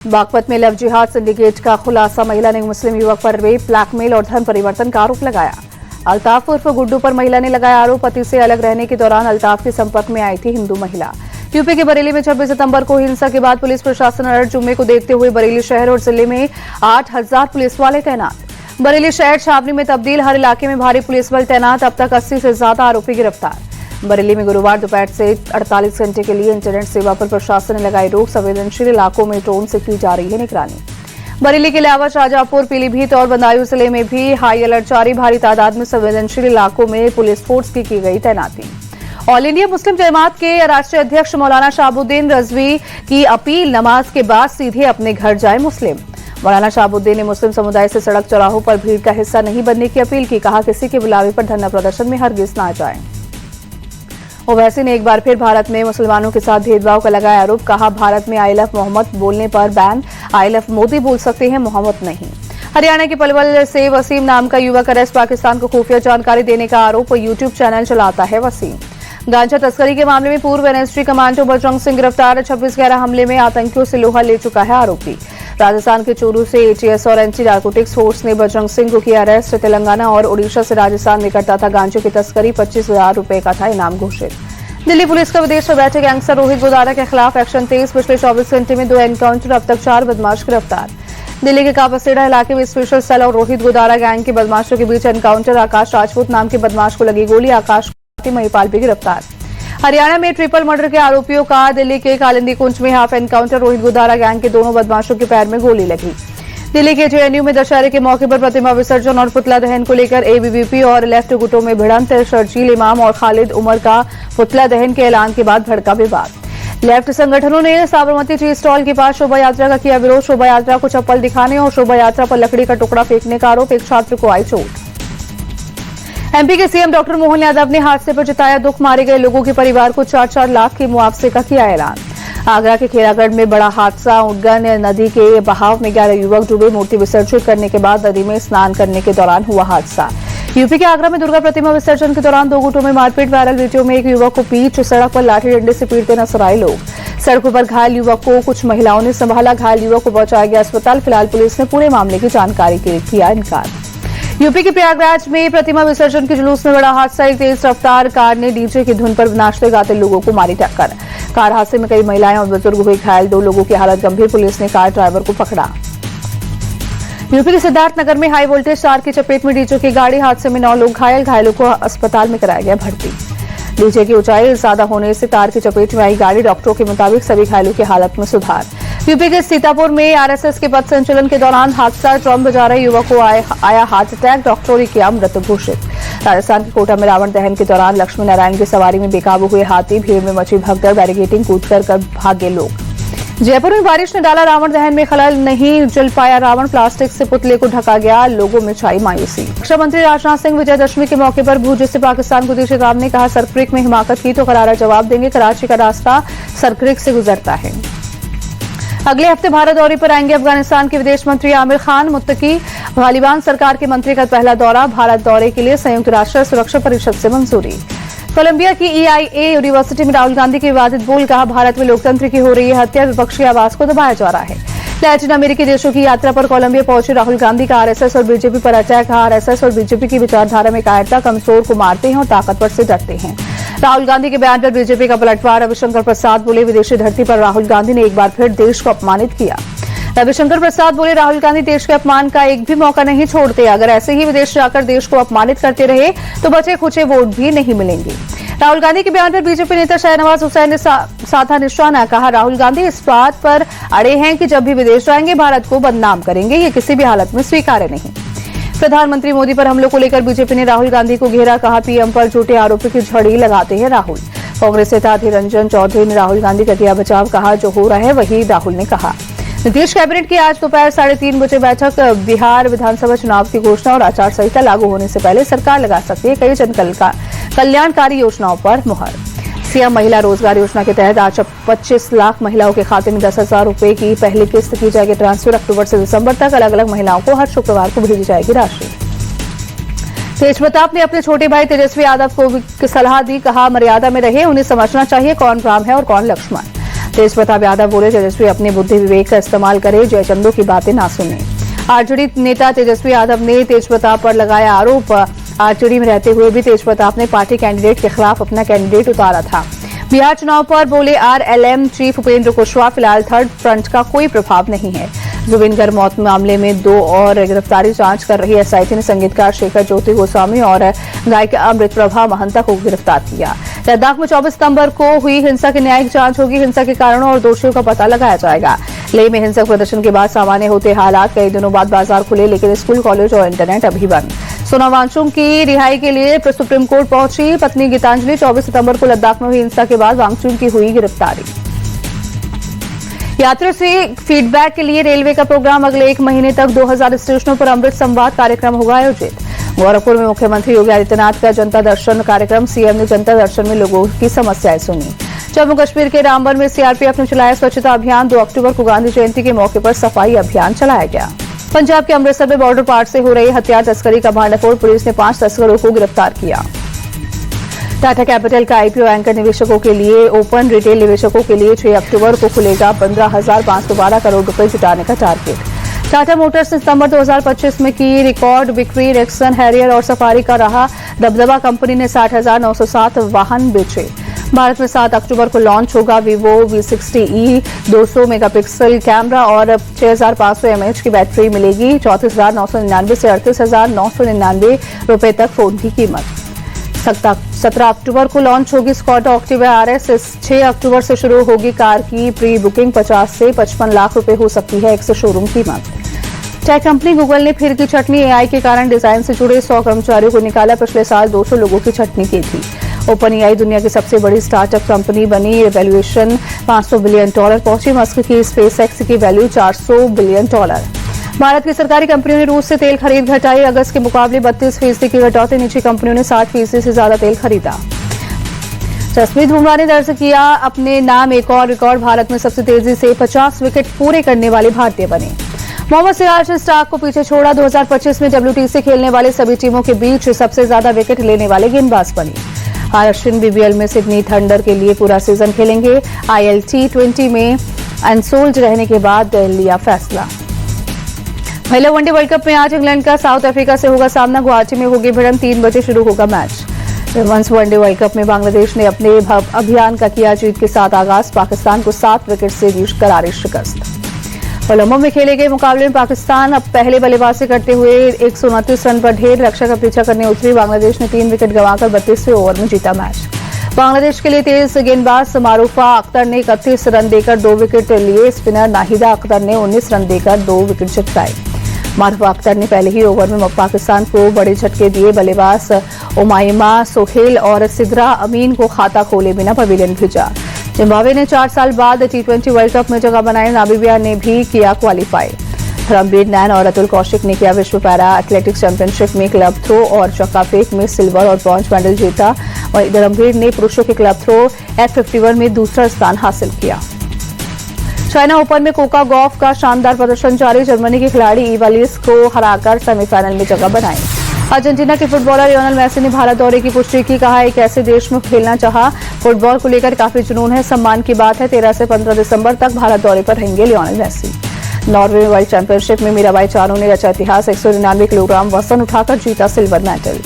बागपत में लव जिहाद सिंडिकेट का खुलासा। महिला ने मुस्लिम युवक पर रेप, ब्लैकमेल और धन परिवर्तन का आरोप लगाया। अल्ताफ उर्फ गुड्डू पर महिला ने लगाया आरोप। पति से अलग रहने के दौरान अल्ताफ के संपर्क में आई थी हिंदू महिला। यूपी के बरेली में 26 सितंबर को हिंसा के बाद पुलिस प्रशासन अलर्ट। जुम्मे को देखते हुए बरेली शहर और जिले में 8000 पुलिस वाले तैनात। बरेली शहर छावनी में तब्दील, हर इलाके में भारी पुलिस बल तैनात। अब तक 80 से ज्यादा आरोपी गिरफ्तार। बरेली में गुरुवार दोपहर से 48 घंटे के लिए इंटरनेट सेवा पर प्रशासन ने लगाई रोक। संवेदनशील इलाकों में ड्रोन से की जा रही है निगरानी। बरेली के अलावा शाहजहांपुर, पीलीभीत और बदायूं जिले में भी हाई अलर्ट जारी। भारी तादाद में संवेदनशील इलाकों में पुलिस फोर्स की गई तैनाती। ऑल इंडिया मुस्लिम जमात के राष्ट्रीय अध्यक्ष मौलाना शहाबुद्दीन रजवी की अपील, नमाज के बाद सीधे अपने घर जाए मुस्लिम। मौलाना शहाबुद्दीन ने मुस्लिम समुदाय से सड़क चौराहों पर भीड़ का हिस्सा नहीं बनने की अपील की। कहा, किसी के बुलावे पर धरना प्रदर्शन में हरगिज ना जाए। ओवैसी ने एक बार फिर भारत में मुसलमानों के साथ भेदभाव का लगाया आरोप। कहा, भारत में आई लव मोहम्मद बोलने पर बैन, आई लव मोदी बोल सकते हैं, मोहम्मद नहीं। हरियाणा के पलवल से वसीम नाम का युवक अरेस्ट। पाकिस्तान को खुफिया जानकारी देने का आरोप। यूट्यूब चैनल चलाता है वसीम। गांजा तस्करी के मामले में पूर्व एनएसजी कमांडो बजरंग सिंह गिरफ्तार। 26/11 हमले में आतंकियों से लोहा ले चुका है आरोपी। राजस्थान के चूरू से एटीएस और एंटी नारकोटिक्स फोर्स ने बजरंग सिंह को किया अरेस्ट। तेलंगाना और ओडिशा से राजस्थान में करता था गांजे की तस्करी। 25,000 रुपए का था इनाम घोषित। दिल्ली पुलिस का विदेश में बैठे गैंगस्टर रोहित गोदारा के खिलाफ एक्शन तेज। पिछले 24 घंटे में 2 एनकाउंटर, अब तक 4 बदमाश गिरफ्तार। दिल्ली के कापसेड़ा इलाके में स्पेशल सेल और रोहित गोदारा गैंग के बदमाशों के बीच एनकाउंटर। आकाश राजपूत नाम के बदमाश को लगी गोली। आकाश महिपाल भी गिरफ्तार। हरियाणा में ट्रिपल मर्डर के आरोपियों का दिल्ली के कालिंदी कुंज में half encounter. Rohit Godara gang के दोनों बदमाशों के पैर में गोली लगी। दिल्ली के जेएनयू में दशहरे के मौके पर प्रतिमा विसर्जन और पुतला दहन को लेकर एबीवीपी और लेफ्ट गुटों में भिड़ंत। शर्जील इमाम और खालिद उमर का पुतला दहन के ऐलान के बाद भड़का विवाद। लेफ्ट संगठनों ने साबरमती टी स्टॉल के पास शोभा यात्रा का किया विरोध। शोभा यात्रा को चप्पल दिखाने और शोभा यात्रा पर लकड़ी का टुकड़ा फेंकने का आरोप। एक छात्र को आई चोट। एमपी के सीएम डॉक्टर मोहन यादव ने हादसे पर जताया दुख। मारे गए लोगों के परिवार को 4-4 लाख के मुआवजे का किया ऐलान। आगरा के खेरागढ़ में बड़ा हादसा। उटगन नदी के बहाव में 11 युवक डूबे। मूर्ति विसर्जित करने के बाद नदी में स्नान करने के दौरान हुआ हादसा। यूपी के आगरा में दुर्गा प्रतिमा विसर्जन के दौरान 2 गुटों में मारपीट। वायरल वीडियो में एक युवक को पीट, सड़क पर लाठी डंडे से पीटते नजर आए लोग। सड़कों पर घायल युवक को कुछ महिलाओं ने संभाला। घायल युवक को पहुंचाया गया अस्पताल। फिलहाल पुलिस ने पूरे मामले की जानकारी के लिए किया इनकार। यूपी के प्रयागराज में प्रतिमा विसर्जन के जुलूस में बड़ा हादसा। एक तेज रफ्तार कार ने डीजे की धुन पर नाचते गाते लोगों को मारी टक्कर। कार हादसे में कई महिलाएं और बुजुर्ग हुए घायल। 2 लोगों की हालत गंभीर। पुलिस ने कार ड्राइवर को पकड़ा। यूपी के सिद्धार्थनगर में हाई वोल्टेज तार की चपेट में डीजे की गाड़ी। हादसे में 9 लोग घायल। घायलों को अस्पताल में कराया गया भर्ती। डीजे की ऊंचाई ज्यादा होने से तार की चपेट में आई गाड़ी। डॉक्टरों के मुताबिक सभी घायलों की हालत में सुधार। यूपी के सीतापुर में आरएसएस के पथ संचलन के दौरान हादसा। ड्रम बजा रहे युवक को आया हार्ट अटैक। डॉक्टरों ने किया मृत घोषित। राजस्थान के कोटा में रावण दहन के दौरान लक्ष्मी नारायण की सवारी में बेकाबू हुए हाथी। भीड़ में मची भगदड़। बैरिकेडिंग कूद कर भागे लोग। जयपुर में बारिश ने डाला रावण दहन में खलल। नहीं जल पाया रावण। प्लास्टिक से पुतले को ढका गया। लोगों में छाई मायूसी। रक्षा मंत्री राजनाथ सिंह विजयदशमी के मौके पर भूज से पाकिस्तान को दी चेतावनी। कहा, सर्करिक में हिमाकत की तो करारा जवाब देंगे। कराची का रास्ता सर्करिक से गुजरता है। अगले हफ्ते भारत दौरे पर आएंगे अफगानिस्तान के विदेश मंत्री आमिर खान मुत्तकी। तालिबान सरकार के मंत्री का पहला दौरा। भारत दौरे के लिए संयुक्त राष्ट्र सुरक्षा परिषद से मंजूरी। कोलंबिया की EIA यूनिवर्सिटी में राहुल गांधी की विवादित बोल। कहा, भारत में लोकतंत्र की हो रही है हत्या। विपक्षी आवाज को दबाया जा रहा है। लैटिन अमेरिकी देशों की यात्रा पर कोलंबिया पहुंचे राहुल गांधी का आरएसएस और बीजेपी पर अटैक। आरएसएस और बीजेपी की विचारधारा में कायरता। कमजोर को मारते हैं और ताकतवर से डरते हैं। राहुल गांधी के बयान पर बीजेपी का पलटवार। रविशंकर प्रसाद बोले, विदेशी धरती पर राहुल गांधी ने एक बार फिर देश को अपमानित किया। रविशंकर प्रसाद बोले, राहुल गांधी देश के अपमान का एक भी मौका नहीं छोड़ते। अगर ऐसे ही विदेश जाकर देश को अपमानित करते रहे तो बचे खुचे वोट भी नहीं मिलेंगे। राहुल गांधी के बयान पर बीजेपी नेता शाहनवाज हुसैन ने साधा निशाना। कहा, राहुल गांधी इस बात पर अड़े हैं कि जब भी विदेश जाएंगे भारत को बदनाम करेंगे। ये किसी भी हालत में स्वीकार्य नहीं। प्रधानमंत्री मोदी पर हमलों को लेकर बीजेपी ने राहुल गांधी को घेरा। कहा, पीएम पर झूठे आरोपों की झड़ी लगाते हैं राहुल। कांग्रेस नेता अधीर रंजन चौधरी ने राहुल गांधी का किया बचाव। कहा, जो हो रहा है वही राहुल ने कहा। नीतीश कैबिनेट की आज दोपहर 3:30 बजे बैठक। बिहार विधानसभा चुनाव की घोषणा और आचार संहिता लागू होने से पहले सरकार लगा सकती है कई जन कल्याणकारी योजनाओं पर मुहर। सीएम महिला रोजगार योजना के तहत आज 25 लाख महिलाओं के खाते में 10,000 रुपए की पहली किस्त की जाएगी ट्रांसफर। अक्टूबर से दिसंबर तक अलग अलग महिलाओं को हर शुक्रवार को भेजी जाएगी राशि। तेज प्रताप ने अपने छोटे भाई तेजस्वी यादव को सलाह दी। कहा, मर्यादा में रहे, उन्हें समझना चाहिए कौन राम है और कौन लक्ष्मण। तेज प्रताप यादव बोले, तेजस्वी अपनी बुद्धि विवेक का इस्तेमाल करे, जयचंदो की बातें ना सुने। आरजेडी नेता तेजस्वी यादव ने तेज प्रताप पर लगाया आरोप। आरजेडी में रहते हुए भी तेज प्रताप ने पार्टी कैंडिडेट के खिलाफ अपना कैंडिडेट उतारा था। बिहार चुनाव पर बोले आरएलएम चीफ उपेंद्र कुशवाहा, फिलहाल थर्ड फ्रंट का कोई प्रभाव नहीं है। जुबिनगर मौत मामले में 2 और गिरफ्तारी जांच कर रही एसआईटी ने संगीतकार शेखर ज्योति गोस्वामी और गायिका अमृत प्रभा महंता को गिरफ्तार किया। लद्दाख में 24 सितंबर को हुई हिंसा की न्यायिक जांच होगी। हिंसा के कारणों और दोषियों का पता लगाया जाएगा। लेह में हिंसक प्रदर्शन के बाद सामान्य होते हालात, कई दिनों बाद बाजार खुले लेकिन स्कूल, कॉलेज और इंटरनेट अभी बंद। सोनम वांगचुक की रिहाई के लिए सुप्रीम कोर्ट पहुंची पत्नी गीतांजलि। 24 सितंबर को लद्दाख में हुई हिंसा के बाद वांगचुक की हुई गिरफ्तारी। यात्रियों से फीडबैक के लिए रेलवे का प्रोग्राम अगले 1 महीने तक 2000 स्टेशनों पर अमृत संवाद कार्यक्रम होगा आयोजित। गोरखपुर में मुख्यमंत्री योगी आदित्यनाथ का जनता दर्शन कार्यक्रम। सीएम ने जनता दर्शन में लोगों की समस्याएं सुनी। जम्मू कश्मीर के रामबन में सीआरपीएफ ने चलाया स्वच्छता अभियान। 2 अक्टूबर को गांधी जयंती के मौके पर सफाई अभियान चलाया गया। पंजाब के अमृतसर में बॉर्डर पार से हो रही हथियार तस्करी का भांडाफोड़, पुलिस ने 5 तस्करों को गिरफ्तार किया। टाटा कैपिटल का आईपीओ एंकर निवेशकों के लिए ओपन, रिटेल निवेशकों के लिए 6 अक्टूबर को खुलेगा। 15,512 करोड़ रुपए जुटाने का टारगेट। टाटा मोटर्स ने सितंबर 2025 में की रिकॉर्ड बिक्री। नेक्सन, हैरियर और सफारी का रहा दबदबा। कंपनी ने 60,907 वाहन बेचे। भारत में 7 अक्टूबर को लॉन्च होगा वीवो V60e। 200 मेगापिक्सल कैमरा और 6,500 mAh की बैटरी मिलेगी। 34,999 से 38,999 रुपए तक फोन की कीमत। 17 अक्टूबर को लॉन्च होगी स्कॉडा ऑक्टिवा RS। 6 अक्टूबर से शुरू होगी कार की प्री बुकिंग। 50 से 55 लाख रुपए हो सकती है एक्स शोरूम कीमत। टेक कंपनी गूगल ने फिर की छटनी। एआई के कारण डिजाइन से जुड़े 100 कर्मचारियों को निकाला। पिछले साल 200 लोगों की छटनी की थी। ओपन एआई दुनिया की सबसे बड़ी स्टार्टअप कंपनी बनी। वैल्यूएशन $500 बिलियन पहुंची। मस्क की स्पेसएक्स की वैल्यू $400 बिलियन। भारत की सरकारी कंपनियों ने रूस से तेल खरीद घटाई। अगस्त के मुकाबले 32% की घटौती। निजी कंपनियों ने 60% से ज्यादा तेल खरीदा। जसप्रीत बुमराह ने दर्ज किया अपने नाम एक और रिकॉर्ड। भारत में सबसे तेजी से 50 विकेट पूरे करने वाले भारतीय बने। मोहम्मद सिराज ने स्टार्क को पीछे छोड़ा। 2025 में WTC खेलने वाले सभी टीमों के बीच सबसे ज्यादा विकेट लेने वाले गेंदबाज बने। अश्विन BBL में सिडनी थंडर के लिए पूरा सीजन खेलेंगे। IL T20 में अनसोल्ड रहने के बाद लिया फैसला। महिला वनडे वर्ल्ड कप में आज इंग्लैंड का साउथ अफ्रीका से होगा सामना। गुवाहाटी में होगी भिड़ंत। 3 बजे शुरू होगा match. Women's one day world cup में बांग्लादेश ने अपने अभियान का किया जीत के साथ आगाज। पाकिस्तान को 7 विकेट से दी करारी शिकस्त। कोलंबो में खेले गए मुकाबले में पाकिस्तान अब पहले बल्लेबाजी करते हुए 129 रन पर ढेर। रक्षा का पीछा करने उतरी बांग्लादेश ने 3 विकेट गंवाकर 32वें ओवर में जीता मैच। बांग्लादेश के लिए तेज गेंदबाज मारूफा अख्तर ने 31 रन देकर 2 विकेट लिए। स्पिनर नाहिदा अख्तर ने 19 रन देकर 2 विकेट झटकाए। मारूफा अख्तर ने पहले ही ओवर में पाकिस्तान को बड़े झटके दिए। बल्लेबाज उमाइमा सोहेल और सिद्रा अमीन को खाता खोले बिना पवेलियन भेजा। जिम्बाब्वे ने 4 साल बाद T20 वर्ल्ड कप में जगह बनाई। नामीबिया ने भी किया क्वालिफाई। धर्मवीर नैन और अतुल कौशिक ने किया विश्व पैरा एथलेटिक्स चैंपियनशिप में क्लब थ्रो और चक्का फेंक में सिल्वर और ब्रॉन्ज मेडल जीता। वहीं धर्मवीर ने पुरुषों के क्लब थ्रो F51 में दूसरा स्थान हासिल किया। चाइना ओपन में कोका गॉफ का शानदार प्रदर्शन जारी। जर्मनी के खिलाड़ी इवालिस को हराकर सेमीफाइनल में जगह बनाई। अर्जेंटीना के फुटबॉलर लियोनेल मेसी ने भारत दौरे की पुष्टि की। कहा एक ऐसे देश में खेलना चाहा। फुटबॉल को लेकर काफी जुनून है। सम्मान की बात है। 13 से 15 दिसंबर तक भारत दौरे पर रहेंगे लियोनेल मेसी। नॉर्वे में वर्ल्ड चैंपियनशिप में मीराबाई चानू ने रचा इतिहास। 199 किलोग्राम वजन उठाकर जीता सिल्वर मेडल।